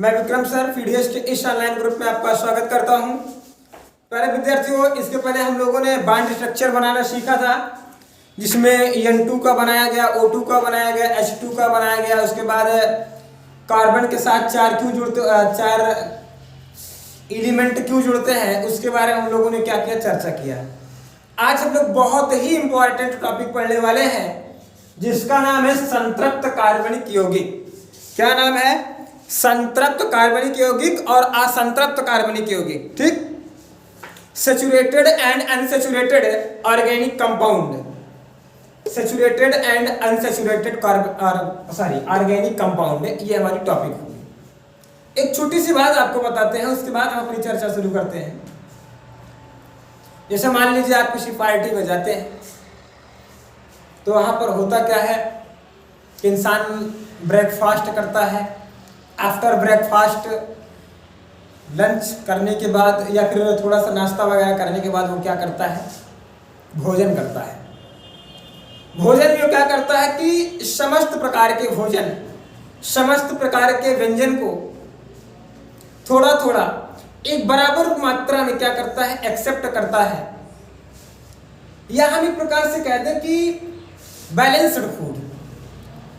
मैं Vikram sir PDS के इस ऑनलाइन ग्रुप में आपका स्वागत करता हूं। पहले विद्यार्थियों, इसके पहले हम लोगों ने बॉन्ड स्ट्रक्चर बनाना सीखा था, जिसमें N2 का बनाया गया, O2 का बनाया गया, H2 का बनाया गया। उसके बाद कार्बन के साथ चार एलिमेंट क्यों जुड़ते हैं, उसके बारे में हम लोगों ने क्या क्या चर्चा किया। आज हम लोग बहुत ही इंपॉर्टेंट टॉपिक पढ़ने वाले हैं, जिसका नाम है संतृप्त कार्बनिक यौगिक। क्या नाम है? संतृप्त कार्बनिक यौगिक और असंतृप्त कार्बनिक यौगिक। ठीक, saturated and unsaturated organic compound. Saturated and unsaturated organic compound, ये हमारी टॉपिक होगी। एक छोटी सी बात आपको बताते हैं, उसके बाद हम अपनी चर्चा शुरू करते हैं। जैसे मान लीजिए आप किसी पार्टी में जाते हैं, तो वहां पर होता क्या है कि इंसान ब्रेकफास्ट करता है। आफ्टर ब्रेकफास्ट, लंच करने के बाद या फिर थोड़ा सा नाश्ता वगैरह करने के बाद वो क्या करता है? भोजन करता है। भोजन में क्या करता है कि समस्त प्रकार के भोजन, समस्त प्रकार के व्यंजन को थोड़ा थोड़ा एक बराबर मात्रा में क्या करता है? एक्सेप्ट करता है। या हम एक प्रकार से कहते हैं कि बैलेंस्ड फूड,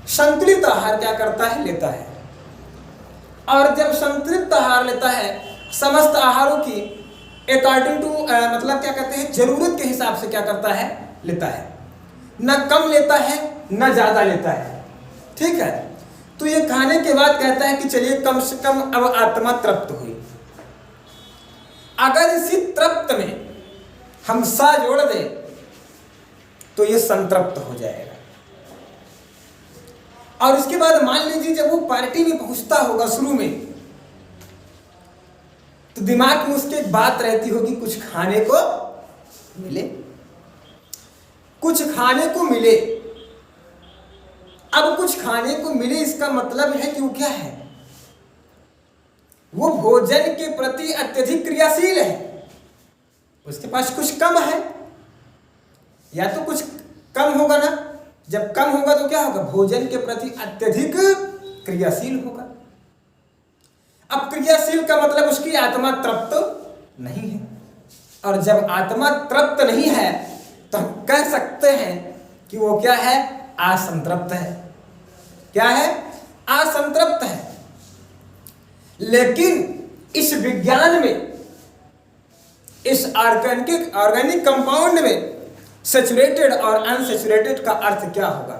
संतुलित आहार क्या करता है? लेता है। और जब संतृप्त आहार लेता है, समस्त आहारों की अकॉर्डिंग टू मतलब क्या कहते हैं, जरूरत के हिसाब से क्या करता है? लेता है। न कम लेता है न ज्यादा लेता है। ठीक है, तो ये खाने के बाद कहता है कि चलिए कम से कम अब आत्मा तृप्त हुई। अगर इसी तृप्त में हम सा जोड़ दें तो ये संतृप्त हो जाएगा। और उसके बाद मान लीजिए जब वो पार्टी में पहुंचता होगा शुरू में, तो दिमाग में उसके एक बात रहती होगी, कुछ खाने को मिले, कुछ खाने को मिले। अब कुछ खाने को मिले, इसका मतलब है कि वो क्या है? वो भोजन के प्रति अत्यधिक क्रियाशील है। उसके पास कुछ कम है, या तो कुछ कम होगा ना। जब कम होगा तो क्या होगा? भोजन के प्रति अत्यधिक क्रियाशील होगा। अब क्रियाशील का मतलब उसकी आत्मा तृप्त नहीं है। और जब आत्मा तृप्त नहीं है तो हम कह सकते हैं कि वो क्या है? असंतृप्त है। क्या है? असंतृप्त है। लेकिन इस विज्ञान में, इस ऑर्गेनिक कंपाउंड में सैचुरेटेड और अनसैचुरेटेड का अर्थ क्या होगा?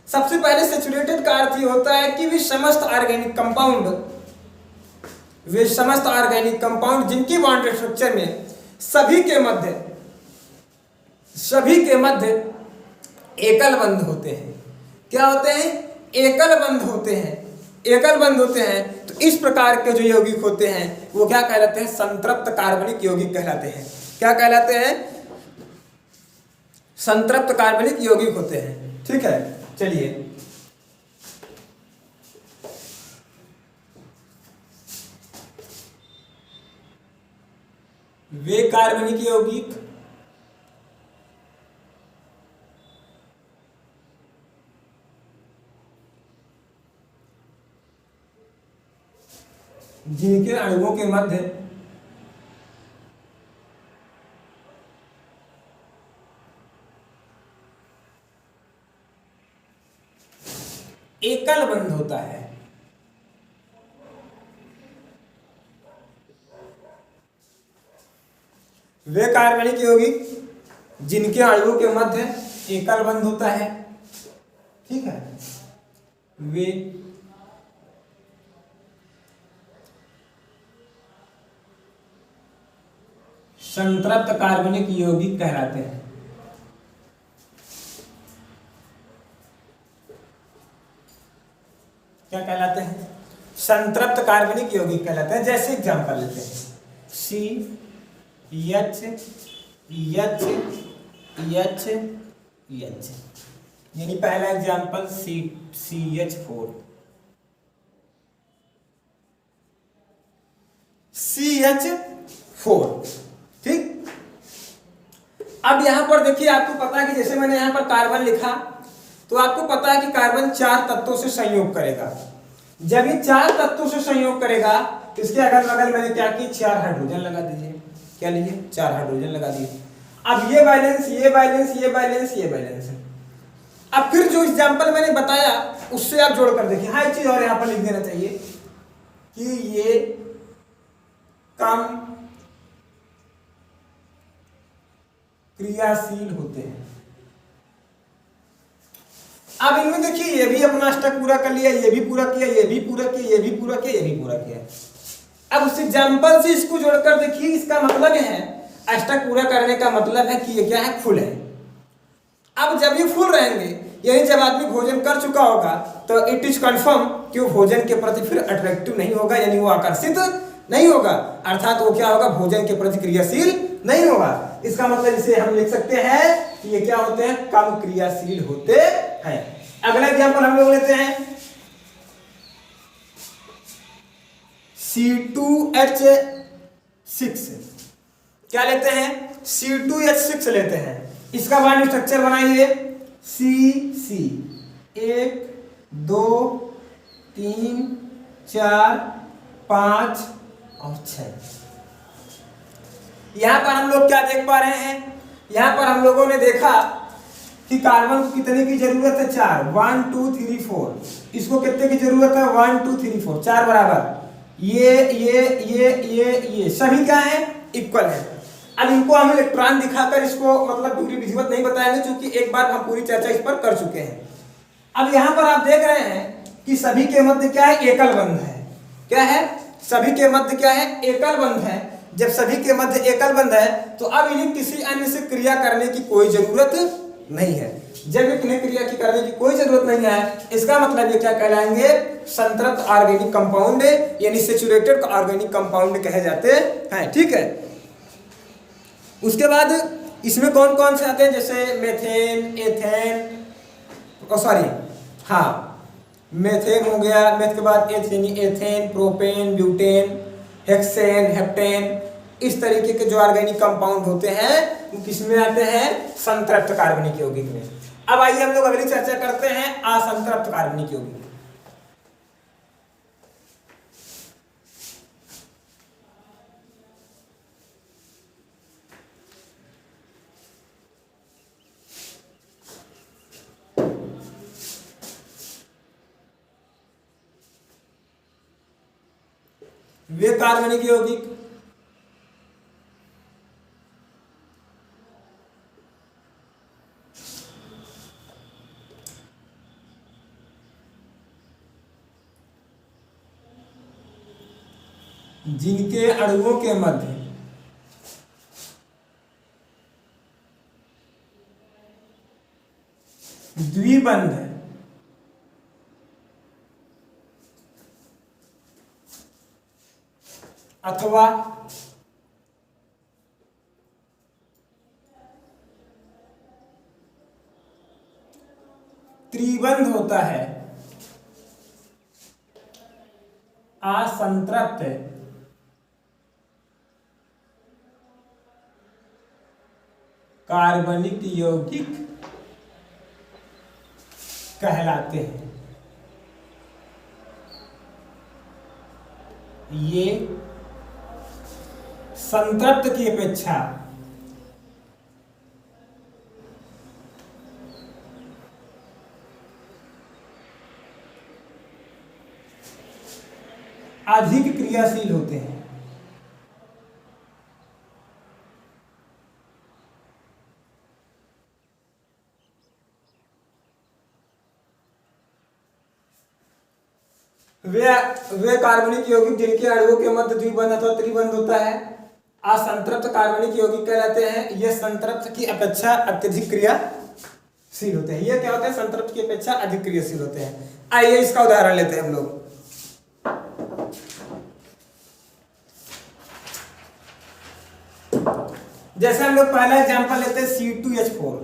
सबसे पहले सैचुरेटेड का अर्थ ये होता है कि वे समस्त ऑर्गेनिक कंपाउंड जिनकी बॉन्ड स्ट्रक्चर में सभी के मध्य एकल बंध होते हैं। क्या होते हैं? एकल बंध होते हैं। एकल बंध होते हैं। तो इस प्रकार के जो यौगिक होते हैं वो क्या कहलाते हैं? संतृप्त कार्बनिक यौगिक कहलाते हैं। क्या कहलाते हैं? संतृप्त कार्बनिक यौगिक होते हैं। ठीक है, चलिए वे कार्बनिक यौगिक जिनके अणुओं के मध्य एकल बंध होता है। वे कार्बनिक यौगिक जिनके अणुओं के मध्य एकल बंध होता है। ठीक है, वे संतृप्त कार्बनिक यौगिक कहलाते हैं। क्या कहलाते हैं? संतृप्त कार्बनिक यौगिक कहलाते हैं। जैसे एग्जांपल लेते हैं, CH यानी पहला एग्जांपल CH4। ठीक, अब यहां पर देखिए, आपको पता है कि जैसे मैंने यहां पर कार्बन लिखा, तो आपको पता है कि कार्बन 4 तत्वों से संयोग करेगा। जब ये 4 तत्वों से संयोग करेगा तो इसके अगल बगल मैंने क्या की 4 हाइड्रोजन लगा दीजिए। क्या लीजिए 4 हाइड्रोजन लगा दिए। अब ये बैलेंस ये बैलेंस ये बैलेंस ये बैलेंस है। अब फिर जो एग्जाम्पल मैंने बताया उससे आप जोड़ कर देखिए। हाँ एक चीज और यहां पर लिख देना चाहिए कि ये कम क्रियाशील होते हैं। अब इनमें देखिए ये भी अपना स्टेप पूरा कर लिया, ये भी पूरा किया, ये भी पूरा किया, ये भी पूरा किया, ये भी पूरा किया। अब उस एग्जाम्पल से इसको जोड़कर देखिए, इसका मतलब है अष्टक पूरा करने का मतलब है कि ये क्या है, फुल है। अब जब ये फुल रहेंगे यानी जब आदमी भोजन कर चुका होगा तो इट इज कंफर्म कि वो भोजन के प्रति फिर अट्रैक्टिव नहीं होगा, यानी वो आकर्षित नहीं होगा, अर्थात वो क्या होगा, भोजन के प्रति क्रियाशील नहीं होगा। इसका मतलब इसे हम लिख सकते हैं कि ये क्या होते हैं, कम क्रियाशील होते हैं। अगला एग्जाम्पल हम लोग लेते हैं C2H6। क्या लेते हैं, C2H6 लेते हैं। इसका बॉन्ड स्ट्रक्चर बनाइए CC 1 2 3 4 5 और 6। यहां पर हम लोग क्या देख पा रहे हैं, यहां पर हम लोगों ने देखा कि कार्बन को कितने की जरूरत है, 4 1 2 3 4। इसको कितने की जरूरत है, 1 2 3 4, 4 बराबर। ये सभी क्या है, इक्वल है। अब इनको हम इलेक्ट्रॉन दिखाकर इसको मतलब पूरी विधिवत नहीं बताएंगे क्योंकि एक बार हम पूरी चर्चा इस पर कर चुके हैं। अब यहां पर आप देख रहे हैं कि सभी के मध्य क्या है, एकल बंध है। क्या है, सभी के मध्य क्या है, एकल बंध है। जब सभी के मध्य एकल बंध है तो अब इन्हें किसी अन्य से क्रिया करने की कोई जरूरत नहीं है। जब इन्हें क्रिया की करने की कोई जरूरत नहीं है, इसका मतलब ये क्या कहलाएंगे, संतृप्त ऑर्गेनिक कंपाउंड यानी सैचुरेटेड ऑर्गेनिक कंपाउंड कहे जाते हैं। ठीक है, उसके बाद इसमें कौन कौन से आते हैं, जैसे मेथेन, एथेन, मेथेन हो गया, मेथ के बाद ethane, propane, butane, hexane, heptane, इस तरीके के जो ऑर्गेनिक कंपाउंड होते हैं वो किसमें आते हैं, संतृप्त कार्बनिक यौगिक में। अब आइए हम लोग अगली चर्चा करते हैं असंतृप्त कार्बनिक यौगिक। वे कार्बनिक यौगिक जिनके अणुओं के मध्य द्विबंध अथवा त्रिबंध होता है, असंतृप्त कार्बनिक यौगिक कहलाते हैं। ये संतृप्त की अपेक्षा अधिक क्रियाशील होते हैं। वे कार्बनिक यौगिक जिनके अणुओं के मध्य द्विबंध अथवा त्रिबंध होता है असंतृप्त कार्बनिक यौगिक कहलाते हैं। ये संतृप्त की अपेक्षा अत्यधिक क्रियाशील होते हैं। ये क्या होते हैं, संतृप्त की अपेक्षा अधिक क्रियाशील होते हैं। आइए इसका उदाहरण लेते हैं हम लोग। जैसे हम लोग पहला एग्जांपल लेते हैं C2H4।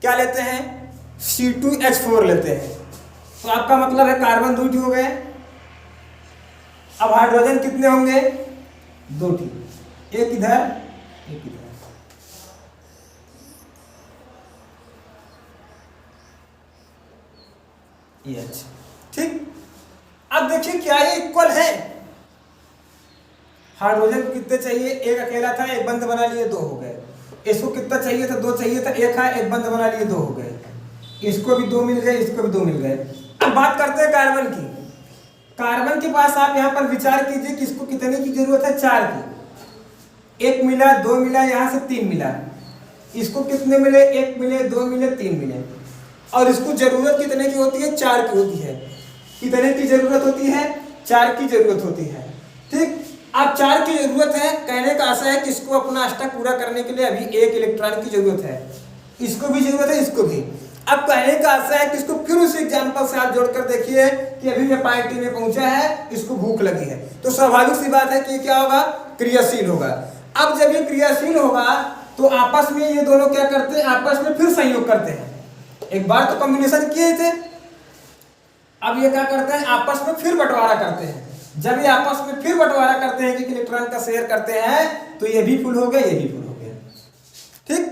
क्या लेते हैं, C2H4 लेते हैं। तो आपका मतलब है कार्बन 2 हो गए। अब हाइड्रोजन कितने होंगे, 2, एक इधर एक इधर। H। ठीक, अब देखिए क्या ये इक्वल है? हाइड्रोजन को कितने चाहिए? एक अकेला था, एक बंद बना लिए, 2 हो गए। इसको कितना चाहिए था? 2 चाहिए था, एक है, एक बंद बना लिए, 2 हो गए। इसको भी 2 मिल गए, इसको भी 2 मिल गए। अब बात करते हैं कार्बन की। कार्बन के पास आप यहाँ पर विचार कीजिए कि इसको कितने की जरूरत है? 4 की। 1 मिला, 2 मिला, यहाँ से 3 मिला। इसको कितने मिले? 1 मिले, 2 मिले, 3 मिले। और इसको जरूरत कितने की होती है? 4 की होती है। कितने की जरूरत होती है? 4 की जरूरत होती है। ठीक, अब 4 की जरूरत है, कहने का आशा है कि इसको अपना अष्टक पूरा करने के लिए अभी 1 इलेक्ट्रॉन की जरूरत है। इसको भी जरूरत है, इसको भी। अब कहने का आशा है कि इसको फिर उस एग्जाम्पल से आप जोड़कर देखिए कि अभी ये पार्टी में पहुंचा है, इसको भूख लगी है, तो स्वाभाविक सी बात है कि क्या होगा? क्रियाशील होगा। अब जब ये क्रियाशील होगा तो आपस में ये दोनों क्या करते हैं? आपस में फिर संयोग करते हैं। एक बार तो कॉम्बिनेशन किए थे, अब ये क्या करते हैं? आपस में फिर बंटवारा करते हैं। जब ये आपस में फिर बंटवारा करते हैं कि इलेक्ट्रॉन का शेयर करते हैं, तो ये भी फुल हो गया, ये भी फुल हो गया। ठीक,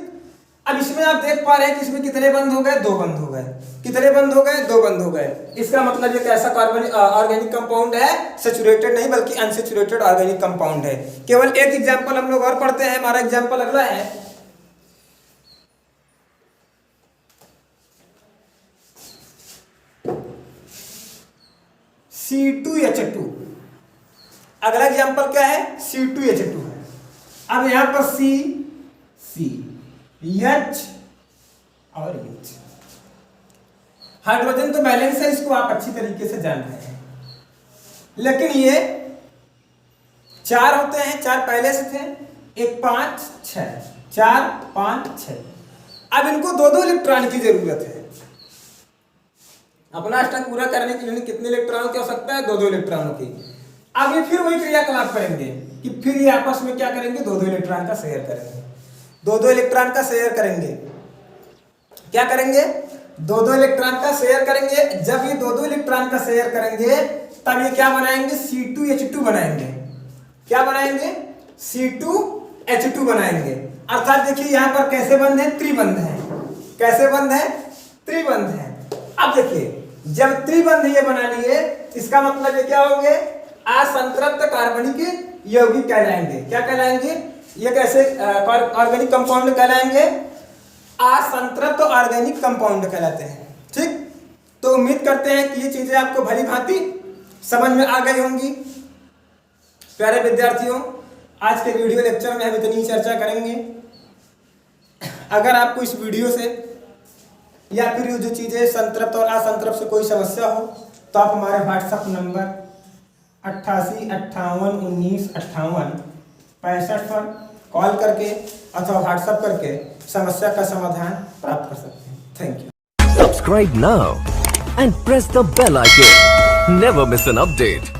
अब इसमें आप देख पा रहे हैं कि इसमें कितने बंद हो गए? 2 बंद हो गए। कितने बंद हो गए? 2 बंद हो गए। इसका मतलब ये कैसा कार्बन ऑर्गेनिक कंपाउंड है? सैचुरेटेड नहीं बल्कि अनसैचुरेटेड ऑर्गेनिक कंपाउंड है। केवल एक एग्जांपल हम लोग और पढ़ते हैं। हमारा एग्जांपल अगला है C2H2। अगला एग्जांपल क्या है? C2H2 है। अब यहां पर C H और H। हाइड्रोजन तो बैलेंस है, इसको आप अच्छी तरीके से जान रहे हैं, लेकिन ये 4 होते हैं। 4 पहले से थे, 1 5 6, 4 5 6। अब इनको 2-2 इलेक्ट्रॉन की जरूरत है। अपना अष्टक पूरा करने के लिए कितने इलेक्ट्रॉनों की आवश्यकता है? 2-2 इलेक्ट्रॉनों की। अब ये फिर वही क्रियाकलाप करेंगे कि फिर ये आपस में क्या करेंगे? 2-2 इलेक्ट्रॉन का शेयर करेंगे। 2-2 इलेक्ट्रॉन का शेयर करेंगे। क्या करेंगे? 2-2 इलेक्ट्रॉन का शेयर करेंगे। जब ये 2-2 इलेक्ट्रॉन का शेयर करेंगे तब ये क्या बनाएंगे? C2H2 बनाएंगे। क्या बनाएंगे? C2H2 बनाएंगे। अर्थात देखिए यहां पर कैसे बंद है? त्रिबंध है। कैसे बंद है? त्रिबंध है। अब देखिए जब त्रिबंध ये बना लिए, इसका मतलब ये क्या होंगे? असंतृप्त कार्बनिक यौगिक कहलाएंगे। क्या कहलाएंगे? ये कैसे ऑर्गेनिक कंपाउंड कहलाएंगे? असंतृप्त ऑर्गेनिक कंपाउंड कहलाते हैं। ठीक, तो उम्मीद करते हैं कि ये चीजें आपको भली भांति समझ में आ गई होंगी। प्यारे विद्यार्थियों, आज के वीडियो लेक्चर में हम इतनी ही चर्चा करेंगे। अगर आपको इस वीडियो से या फिर ये जो चीजें संतृप्त और असंतृप्त से कोई समस्या हो तो आप हमारे व्हाट्सएप नंबर 88 58 19 58 65 पर कॉल करके अथवा व्हाट्सएप करके समस्या का समाधान प्राप्त कर सकते हैं। Thank you. Subscribe now and press the bell icon. Never miss an update.